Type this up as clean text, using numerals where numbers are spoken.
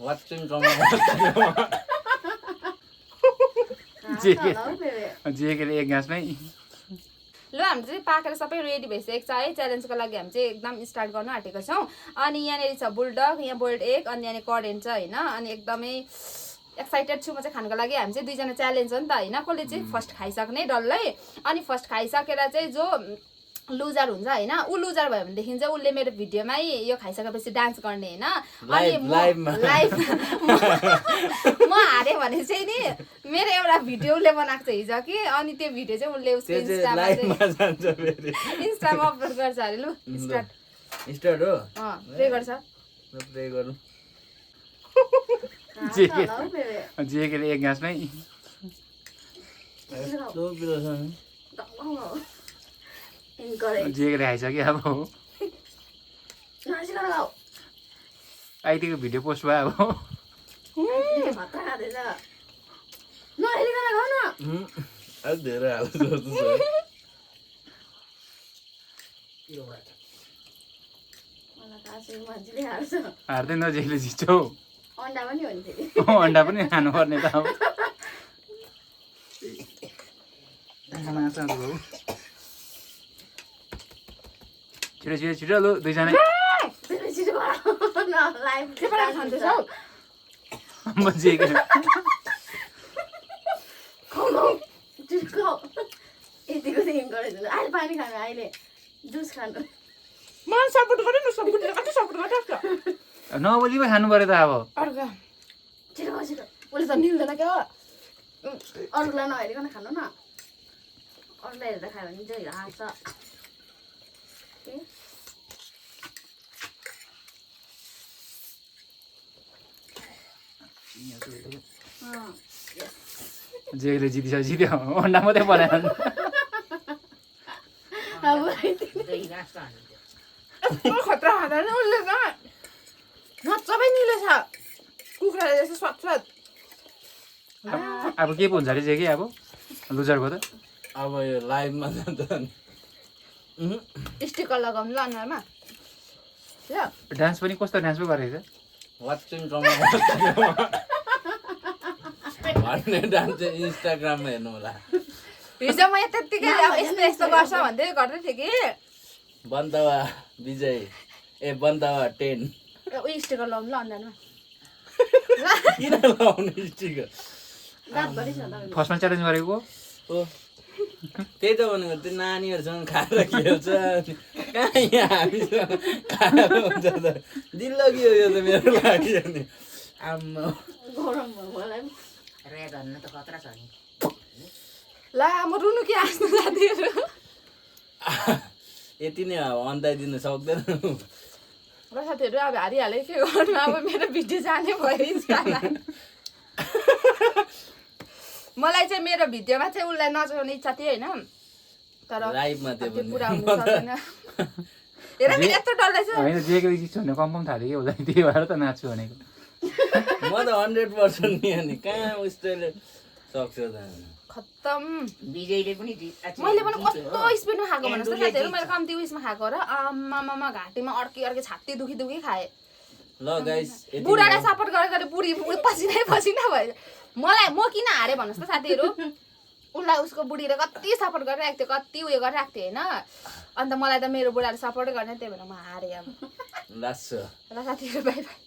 watching जेकेले एक गाँसमै ल हामी चाहिँ पाकेर सबै रेडी भइसकेको छ है च्यालेन्जको लागि हामी चाहिँ एकदम स्टार्ट गर्न आँटेको छौँ अनि यहाँनिर छ बुलडग यहाँ बोल्ड एग अनि यहाँनिर करेन्ट छ होइन अनि एकदमै एक्साइटेड छु म चाहिँ खानको लागि हामी चाहिँ दुईजना च्यालेन्ज हो नि त होइन कसले चाहिँ फर्स्ट खाइसक्ने डल्लै अनि फर्स्ट खाइसकेर चाहिँ जो लुजर हुन्छ होइन ऊ लुजर भयो भनेदेखि चाहिँ उसले मेरो भिडियोमै यो खाइसकेपछि डान्स गर्ने होइन अनि लाइभ म हारेँ भने चाहिँ नि मेरो एउटा भिडियो उसले बनाएको छ हिजो कि अनि त्यो भिडियो चाहिँ उसले उसको इन्स्टामा अपलोड गर्छ अरे लु स्टार्ट हो प्ले गर्छ प्ले गरौँ जेकेले एक गाँसमै जेकेले खाइसक्यो अब आइदिएको भिडियो पोस्ट भयो अब अलि धेरै हाल्छ जस्तो छ हार्दै नजेले जित्छौ अन्डा पनि खानुपर्ने त अब छिटो छिटो छिटो लु दुईजना पानी खानु अहिले जुस खानु नबोली पो खानु पर्यो त अब छिटो छिटो उसले त मिल्दैन क्या अरूलाई नहेरिकन खानु न अरूलाई हेर्दा खायो भने चाहिँ हाँस्छ जेले जितिसक्यो जित्यो अन्डा मात्रै बनायो खतरा खाँदा नि उसले त सबै निलो छ कुखुराले जस्तो स्वाद अब के पो हुन्छ अरे जे कि अब लुजरको त अब यो लाइभमा त स्टिकर लगाउनु ल अनुहारमा ल डान्स पनि कस्तो डान्स पो गरेको छ वाचिङ भन्ने डान्स चाहिँ इन्स्टाग्राममा हेर्नु होला हिजो म त्यत्तिकै यस्तो यस्तो गर्छ भन्दै गर्दै थिएँ कि बन्तवा विजय ए बन्तवा 10 उयो स्टिकर लगाउनु ल अनुहारमा किन लगाउने स्टिकर फर्स्टमा च्यालेन्ज गरेको हो त्यही त भनेको त्यो नानीहरूसँग खाएर खेल्छ कहाँ यहाँ हामीसँग खाएर हुन्छ त दिल्लो कि हो यो त मेरो लागि नि आम्मा गरम भयो मलाई ला म रुनु कि हाँस्नु साथीहरू यति नै अन्दाइदिनु सक्दैन र साथीहरू अब हारिहालेँ के गर्नु अब मेरो भिडियो जाने भयो इन्स्टामा मलाई चाहिँ मेरो भिडियोमा चाहिँ उसलाई नचाउने इच्छा थियो होइन तर लाइभमा त्यो पुरा हुन सक्दैन हेर मेरो यत्रो डल्लै छ होइन जेको जित्छु भने कम्फर्म थाल्यो कि हुँदैन त्यही भएर त नाच्छु भनेको म त 100% नि अनि कहाँ उस्तैले सक्छ त खत्तम विजयले पनि मैले पनि कस्तो स्पिडमा खाएको भन्नुहोस् त साथीहरू मैले कम्ती उयसमा खाएको र आमामा घाँटीमा अड्की अड्की छाती दुखी दुखी खाएँ ल गाइस बुढालाई सपोर्ट गरेर बुढी पसिना पसिना भयो मलाई म किन हारेँ भन्नुहोस् त साथीहरू उसलाई उसको बुढीले कति सपोर्ट गरिरहेको थियो कति उयो गरिरहेको थियो होइन अन्त मलाई त मेरो बुढाले सपोर्ट गर्ने त्यही भएर म हारेँ अब लास्ट ल साथीहरू बाई बाई